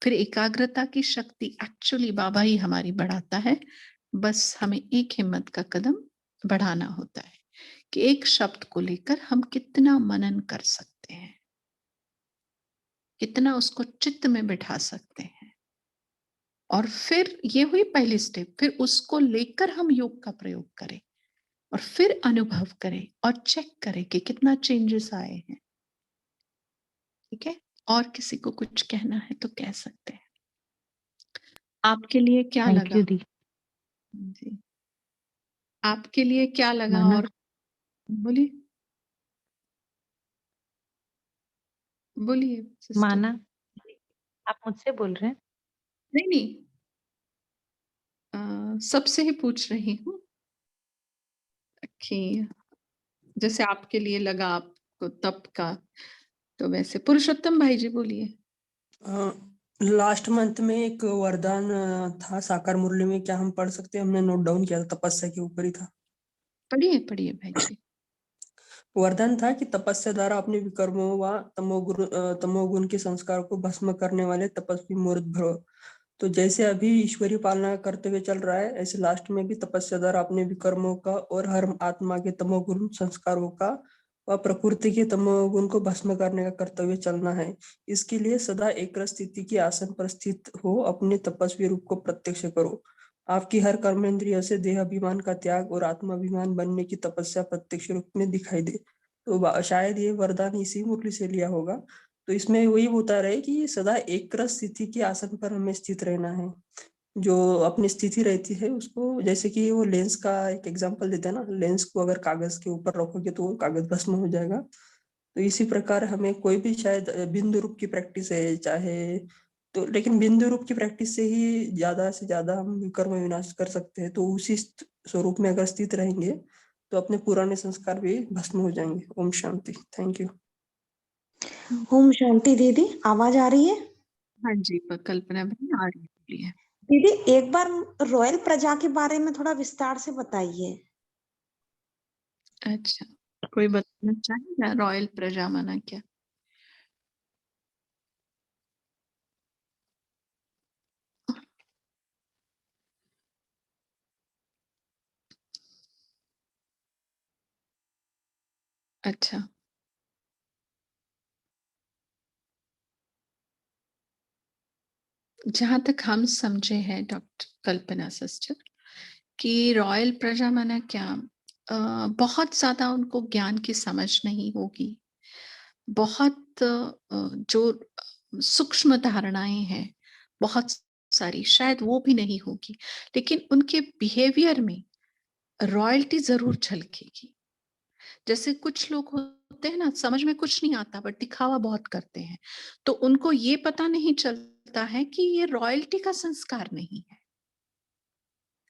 फिर एकाग्रता की शक्ति एक्चुअली बाबा ही हमारी बढ़ाता है, बस हमें एक हिम्मत का कदम बढ़ाना होता है कि एक शब्द को लेकर हम कितना मनन कर सकते हैं, कितना उसको चित्त में बिठा सकते हैं। और फिर ये हुई पहली स्टेप, फिर उसको लेकर हम योग का प्रयोग करें और फिर अनुभव करें और चेक करें कि कितना चेंजेस आए हैं। ठीक है, और किसी को कुछ कहना है तो कह सकते हैं। आपके लिए क्या थैंक लगा? यू दी। जी, आपके लिए क्या लगा? माना, और बोलिए, बोलिए सिस्टर। माना, आप मुझसे बोल रहे हैं? नहीं नहीं, सबसे ही पूछ रही हूँ कि जैसे आपके लिए लगा आपको तप का, तो वैसे पुरुषोत्तम भाई जी बोलिए। लास्ट मंथ में एक वरदान था साकार मुरली में, क्या हम पढ़ सकते हैं? हमने नोट डाउन किया था, तपस्या के ऊपर ही था। पढ़िए पढ़िए भाई जी। वरदान था कि तपस्या द्वारा अपने विकर्मों व तमोगुण के संस्कार को भस्म करने वाले तपस्वी मूर्त भव। तो जैसे अभी ईश्वरीय पालना करते हुए चल रहा है, ऐसे लास्ट में भी तपस्या द्वारा अपने विकर्मों का और हर आत्मा के तमोगुण संस्कारों का व प्रकृति के तमोगुण को भस्म करने का कर्तव्य चलना है। इसके लिए सदा एक स्थिति की आसन पर स्थित हो अपने तपस्वी रूप को प्रत्यक्ष करो। आपकी हर कर्मेंद्रिय से देह अभिमान का त्याग और आत्माभिमान बनने की तपस्या प्रत्यक्ष रूप में दिखाई दे। तो शायद ये वरदान इसी मुरली से लिया होगा। तो इसमें वही बता रहे कि सदा एक स्थिति के आसन पर हमें स्थित रहना है। जो अपनी स्थिति रहती है उसको, जैसे कि वो लेंस का एक एग्जांपल देते हैं ना, लेंस को अगर कागज के ऊपर रखोगे तो वो कागज भस्म हो जाएगा। तो इसी प्रकार हमें कोई भी शायद बिंदु रूप की प्रैक्टिस है चाहे, तो लेकिन बिंदु रूप की प्रैक्टिस से ही ज्यादा से ज्यादा हम विकर्म विनाश कर सकते हैं। तो उसी स्वरूप में अगर स्थित रहेंगे तो अपने पुराने संस्कार भी भस्म हो जाएंगे। ओम शांति। Thank you. ओम शांति। दीदी आवाज आ रही है? हाँ जी, कल्पना बहन आ रही है। दीदी एक बार रॉयल प्रजा के बारे में थोड़ा विस्तार से बताइए। अच्छा, कोई बताना चाहेगा रॉयल प्रजा माना क्या? अच्छा, जहां तक हम समझे हैं डॉक्टर कल्पना सिस्टर, कि रॉयल प्रजा माना क्या, बहुत ज्यादा उनको ज्ञान की समझ नहीं होगी, बहुत जो सूक्ष्म धारणाएं हैं बहुत सारी शायद वो भी नहीं होगी, लेकिन उनके बिहेवियर में रॉयल्टी जरूर झलकेगी। जैसे कुछ लोग होते हैं ना, समझ में कुछ नहीं आता बट दिखावा बहुत करते हैं, तो उनको ये पता नहीं चलता है कि ये रॉयल्टी का संस्कार नहीं है।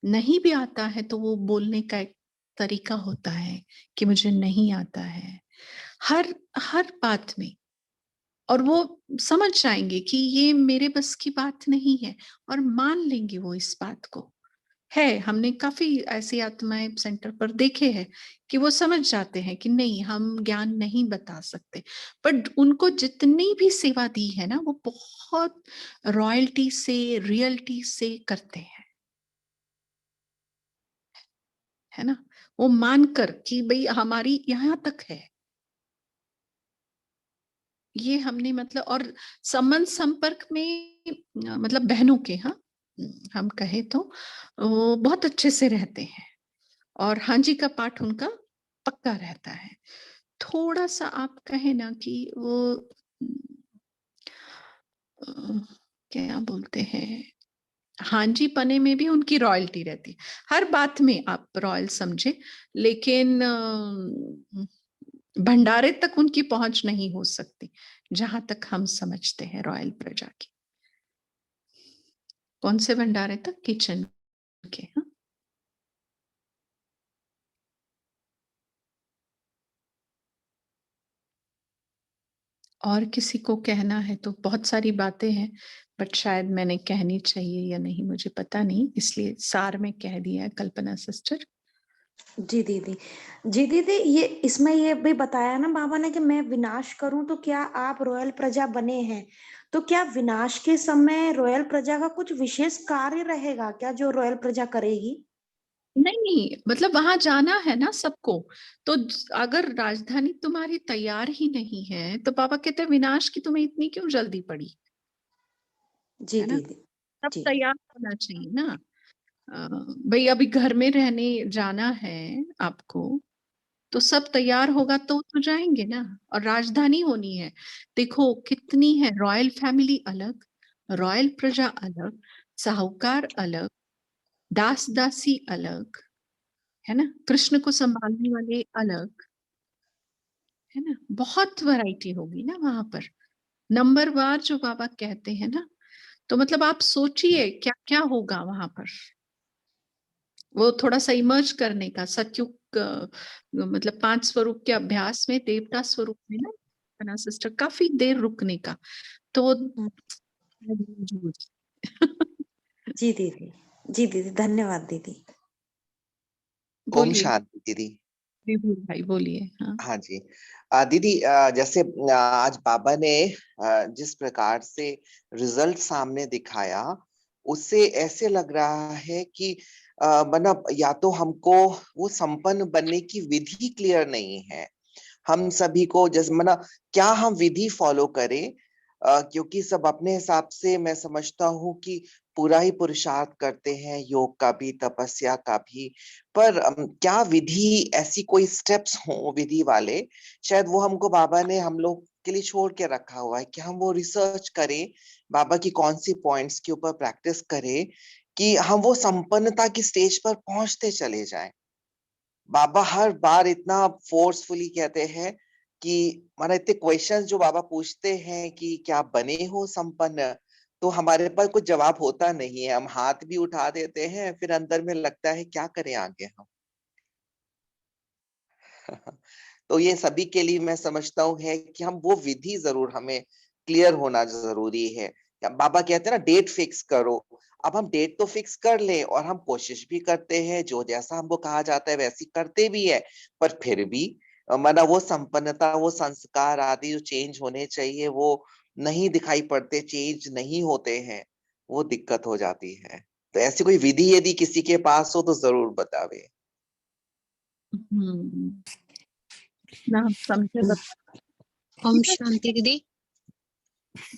नहीं भी आता है तो वो बोलने का एक तरीका होता है कि मुझे नहीं आता है, हर हर बात में, और वो समझ जाएंगे कि ये मेरे बस की बात नहीं है और मान लेंगे वो इस बात को। है, हमने काफी ऐसी आत्माएं सेंटर पर देखे हैं कि वो समझ जाते हैं कि नहीं, हम ज्ञान नहीं बता सकते, बट उनको जितनी भी सेवा दी है ना वो बहुत रॉयल्टी से, रियलिटी से करते हैं, है ना। वो मानकर कि भाई हमारी यहाँ तक है, ये हमने मतलब, और संबंध संपर्क में मतलब बहनों के, हाँ हम कहे तो वो बहुत अच्छे से रहते हैं, और हाँ जी का पाठ उनका पक्का रहता है। थोड़ा सा आप कहे ना कि वो क्या बोलते हैं, हाँ जी पने में भी उनकी रॉयल्टी रहती है, हर बात में आप रॉयल समझे, लेकिन भंडारे तक उनकी पहुंच नहीं हो सकती जहां तक हम समझते हैं रॉयल प्रजा की। कौन से भंडारे तक? किचन के। हाँ, और किसी को कहना है तो? बहुत सारी बातें हैं, बट शायद मैंने कहनी चाहिए या नहीं मुझे पता नहीं, इसलिए सार में कह दिया है। कल्पना सिस्टर। जी दीदी। जी दीदी, ये इसमें ये भी बताया ना बाबा ने कि मैं विनाश करूं तो क्या आप रॉयल प्रजा बने हैं, तो क्या विनाश के समय रॉयल प्रजा का कुछ विशेष कार्य रहेगा क्या जो रॉयल प्रजा करेगी? नहीं नहीं, मतलब वहां जाना है ना सबको, तो अगर राजधानी तुम्हारी तैयार ही नहीं है तो बाबा कहते हैं विनाश की तुम्हें इतनी क्यों जल्दी पड़ी, जी है ना? दीदी। सब जी। तैयार होना चाहिए ना। भाई अभी घर में रहने जाना है आपको, तो सब तैयार होगा तो जाएंगे ना। और राजधानी होनी है, देखो कितनी है, रॉयल फैमिली अलग, रॉयल प्रजा अलग, साहूकार अलग, दास दासी अलग, है ना, कृष्ण को संभालने वाले अलग, है ना, बहुत वैरायटी होगी ना वहां पर, नंबरवार जो बाबा कहते हैं ना। तो मतलब आप सोचिए क्या क्या होगा वहां पर, वो थोड़ा सा इमर्ज करने का, सतयुग मतलब 5 स्वरूप के अभ्यास में देवता स्वरूप में ना सिस्टर, काफी देर रुकने का। तो जी दीदी। जी दीदी, धन्यवाद दीदी। ओम बोलिए शांति दीदी। विभू भाई, बोलिए। हाँ हाँ जी। दीदी, जैसे आज बाबा ने जिस प्रकार से रिजल्ट सामने दिखाया, उससे ऐसे लग रहा है कि मतलब या तो हमको वो संपन्न बनने की विधि क्लियर नहीं है, हम सभी को जैसे मतलब क्या हम विधि फॉलो करें, क्योंकि सब अपने हिसाब से मैं समझता हूँ कि पूरा ही पुरुषार्थ करते हैं, योग का भी तपस्या का भी, पर क्या विधि ऐसी कोई स्टेप्स हो विधि वाले, शायद वो हमको बाबा ने हम लोग के लिए छोड़ के रखा हुआ है कि हम वो रिसर्च करें, बाबा की कौन सी पॉइंट्स के ऊपर प्रैक्टिस करें कि हम वो संपन्नता की स्टेज पर पहुंचते चले जाएं। बाबा हर बार इतना फोर्सफुली कहते हैं कि माना इतने क्वेश्चंस जो बाबा पूछते हैं कि क्या बने हो संपन्न, तो हमारे पास कुछ जवाब होता नहीं है, हम हाथ भी उठा देते हैं, फिर अंदर में लगता है क्या करें आगे हम। तो ये सभी के लिए मैं समझता हूँ है कि हम वो विधि जरूर हमें क्लियर होना जरूरी है। बाबा कहते हैं ना डेट फिक्स करो, अब हम डेट तो फिक्स कर ले और हम कोशिश भी करते हैं, जो जैसा हमको कहा जाता है वैसी करते भी है, पर फिर भी माना वो संपन्नता, वो संस्कार आदि जो चेंज होने चाहिए वो नहीं दिखाई पड़ते, चेंज नहीं होते हैं, वो दिक्कत हो जाती है। तो ऐसी कोई विधि यदि किसी के पास हो तो जरूर बतावे। ना हम समझे ओम शांति दीदी।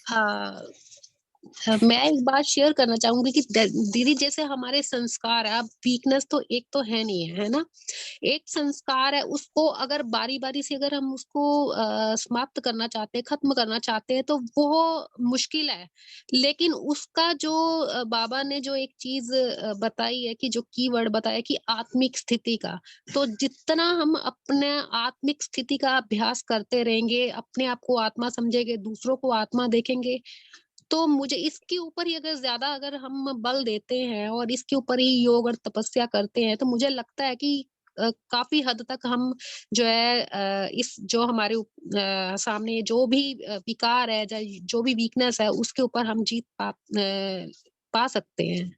हाँ, मैं एक बात शेयर करना चाहूंगी कि दीदी जैसे हमारे संस्कार है, अब वीकनेस तो एक तो है नहीं है ना, एक संस्कार है, उसको अगर बारी बारी से अगर हम उसको समाप्त करना चाहते हैं, खत्म करना चाहते हैं, तो वो मुश्किल है। लेकिन उसका जो बाबा ने जो एक चीज बताई है कि जो कीवर्ड बताया कि आत्मिक स्थिति का, तो जितना हम अपने आत्मिक स्थिति का अभ्यास करते रहेंगे, अपने आप को आत्मा समझेंगे, दूसरों को आत्मा देखेंगे, तो मुझे इसके ऊपर ही अगर ज्यादा अगर हम बल देते हैं और इसके ऊपर ही योग और तपस्या करते हैं, तो मुझे लगता है कि काफी हद तक हम जो है इस जो हमारे सामने जो भी विकार है, जो भी वीकनेस है, उसके ऊपर हम जीत पा सकते हैं।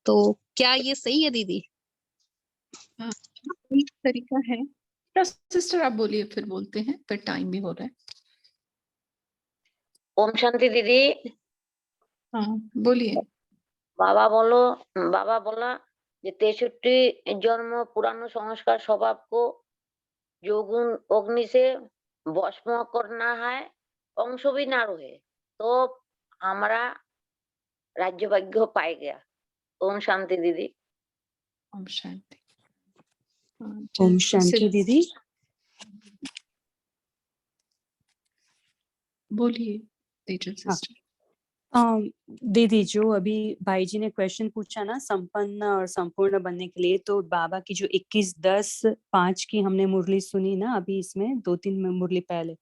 तो क्या ये सही है दीदी? हाँ, एक तरीका है। तो सिस्टर आप बोलिए, फिर बोलते हैं, फिर टाइम भी हो रहा है। ओम शांति दीदी। हाँ बोलिए। বাবা बोला যে 63 जन्म पुरानो संस्कार स्वभाव को जोगुन अग्नि से भस्म करना है অংশ भी ना रहे तो हमारा राज्य भाग्य पाए गया। ओम शांति दीदी। ओम शांति। ओम जैसे शांति दीदी। बोलिए तेजल हाँ। सिस्टर। दीदी, जो अभी भाई जी ने क्वेश्चन पूछा ना संपन्न और संपूर्ण बनने के लिए, तो बाबा की जो 21-10-5 की हमने मुरली सुनी ना अभी, इसमें 2-3 मुरली पहले,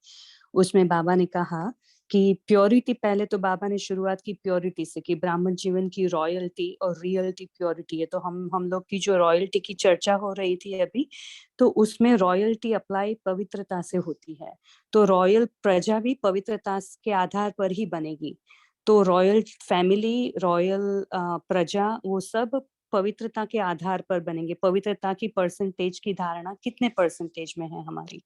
उसमें बाबा ने कहा कि प्योरिटी, पहले तो बाबा ने शुरुआत की प्योरिटी से कि ब्राह्मण जीवन की रॉयल्टी और रियलिटी प्योरिटी है। तो हम लोग की जो रॉयल्टी की चर्चा हो रही थी अभी, तो उसमें रॉयल्टी अप्लाई पवित्रता से होती है। तो रॉयल प्रजा भी पवित्रता के आधार पर ही बनेगी। तो रॉयल फैमिली, रॉयल प्रजा, वो सब पवित्रता के आधार पर बनेंगे। पवित्रता की परसेंटेज की धारणा कितने परसेंटेज में है हमारी।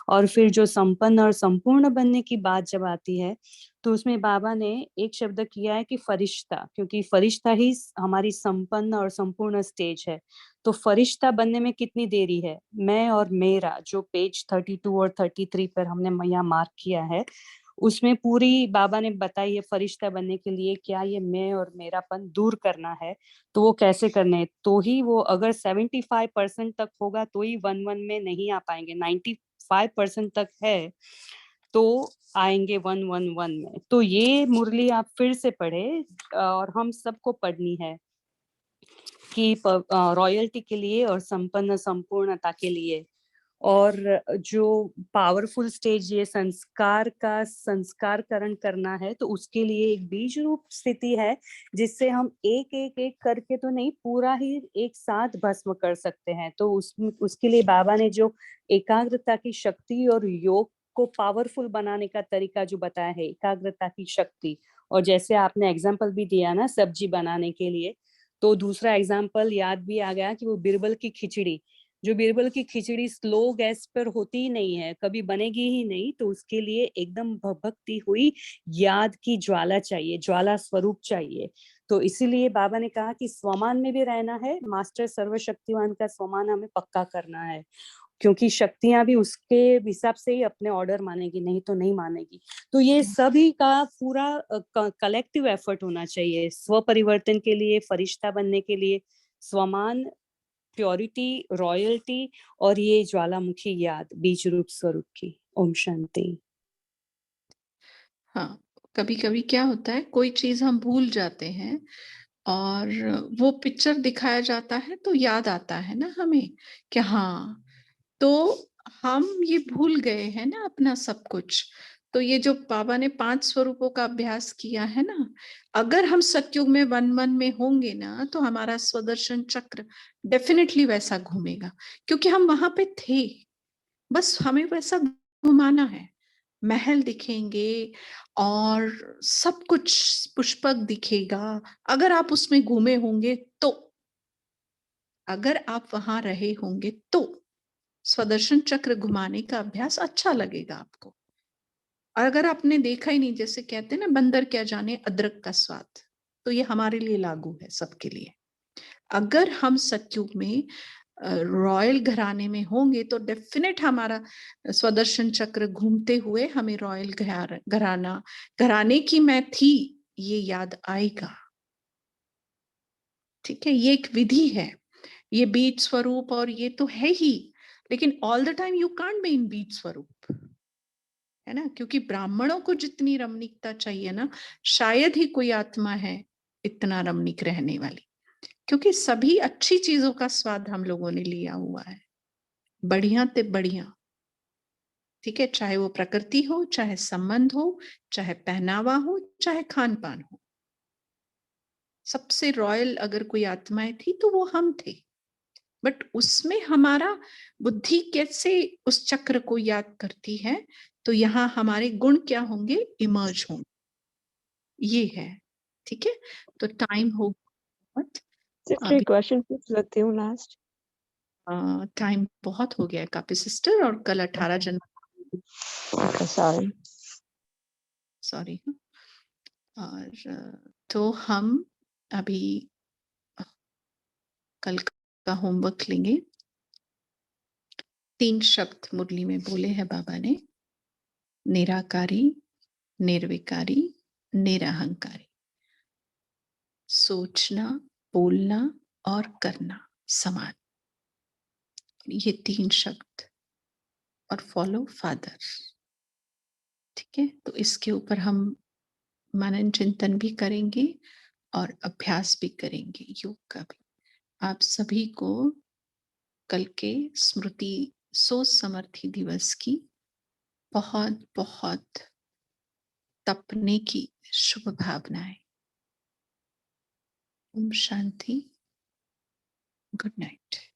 और फिर जो संपन्न और संपूर्ण बनने की बात जब आती है, तो उसमें बाबा ने एक शब्द किया है कि फरिश्ता, क्योंकि फरिश्ता ही हमारी संपन्न और संपूर्ण स्टेज है। तो फरिश्ता बनने में कितनी देरी है? मैं और मेरा, जो पेज 32 और 33 पर हमने यहाँ मार्क किया है, उसमें पूरी बाबा ने बताई है फरिश्ता बनने के लिए क्या ये मैं और मेरापन दूर करना है। तो वो कैसे करने है, तो ही वो अगर 75% तक होगा तो ही 1-1 में नहीं आ पाएंगे। 95% तक है तो आएंगे 1-1-1 में। तो ये मुरली आप फिर से पढ़े और हम सबको पढ़नी है कि रॉयल्टी के लिए और संपन्न संपूर्णता के लिए। और जो पावरफुल स्टेज ये संस्कार का संस्कारकरण करना है, तो उसके लिए एक बीज रूप स्थिति है जिससे हम एक एक एक करके तो नहीं, पूरा ही एक साथ भस्म कर सकते हैं। तो उसके लिए बाबा ने जो एकाग्रता की शक्ति और योग को पावरफुल बनाने का तरीका जो बताया है, एकाग्रता की शक्ति। और जैसे आपने एग्जाम्पल भी दिया ना सब्जी बनाने के लिए, तो दूसरा एग्जाम्पल याद भी आ गया कि वो बिरबल की खिचड़ी, जो बिरबल की खिचड़ी स्लो गैस पर होती ही नहीं है, कभी बनेगी ही नहीं। तो उसके लिए एकदम भक्ति हुई याद की ज्वाला चाहिए, ज्वाला स्वरूप चाहिए। तो इसीलिए बाबा ने कहा कि स्वमान में भी रहना है, मास्टर सर्वशक्तिवान का स्वमान हमें पक्का करना है, क्योंकि शक्तियां भी उसके हिसाब से ही अपने ऑर्डर मानेगी, नहीं तो नहीं मानेगी। तो ये सभी का पूरा कलेक्टिव एफर्ट होना चाहिए स्व परिवर्तन के लिए, फरिश्ता बनने के लिए, स्वमान, प्योरिटी, रॉयल्टी और ये ज्वालामुखी याद बीज रूप स्वरूप की। ओम शांति। हाँ, कभी कभी क्या होता है, कोई चीज हम भूल जाते हैं और वो पिक्चर दिखाया जाता है तो याद आता है ना हमें कि हाँ, तो हम ये भूल गए हैं ना अपना सब कुछ। तो ये जो बाबा ने 5 स्वरूपों का अभ्यास किया है ना, अगर हम सतयुग में 1-1 में होंगे ना, तो हमारा स्वदर्शन चक्र डेफिनेटली वैसा घूमेगा, क्योंकि हम वहां पे थे, बस हमें वैसा घुमाना है। महल दिखेंगे और सब कुछ पुष्पक दिखेगा, अगर आप उसमें घूमे होंगे तो, अगर आप वहां रहे होंगे तो स्वदर्शन चक्र घुमाने का अभ्यास अच्छा लगेगा आपको। और अगर आपने देखा ही नहीं, जैसे कहते हैं ना, बंदर क्या जाने अदरक का स्वाद, तो ये हमारे लिए लागू है, सबके लिए। अगर हम सतयुग में रॉयल घराने में होंगे तो डेफिनेट हमारा स्वदर्शन चक्र घूमते हुए हमें रॉयल घराने की मैं थी ये याद आएगा। ठीक है, ये एक विधि है, ये बीज स्वरूप और ये तो है ही, लेकिन all the time you can't be in बीज स्वरूप, है ना, क्योंकि ब्राह्मणों को जितनी रमणीकता चाहिए ना, शायद ही कोई आत्मा है इतना रमणीक रहने वाली, क्योंकि सभी अच्छी चीजों का स्वाद हम लोगों ने लिया हुआ है, बढ़िया ते बढ़िया। ठीक है, चाहे वो प्रकृति हो, चाहे संबंध हो, चाहे पहनावा हो, चाहे खान पान हो। सबसे रॉयल अगर कोई आत्माएं थी तो वो हम थे, बट उसमें हमारा बुद्धि कैसे उस चक्र को याद करती है, तो यहाँ हमारे गुण क्या होंगे, इमर्ज होंगे, ये है। ठीक है, तो टाइम हो सिस्टर क्वेश्चन पूछ लेती हूँ लास्ट। टाइम बहुत हो गया है काफी सिस्टर, और कल 18 जनवरी, सॉरी। और तो हम अभी कल का होमवर्क लेंगे। 3 शब्द मुरली में बोले हैं बाबा ने, निराकारी, निर्विकारी, निरहंकारी। सोचना, बोलना और करना समान, ये 3 शब्द। और फॉलो फादर। ठीक है, तो इसके ऊपर हम मनन चिंतन भी करेंगे और अभ्यास भी करेंगे योग का भी। आप सभी को कल के स्मृति सोच समर्थी दिवस की बहुत बहुत तपने की शुभ भावनाएं। ओम शांति। Good night.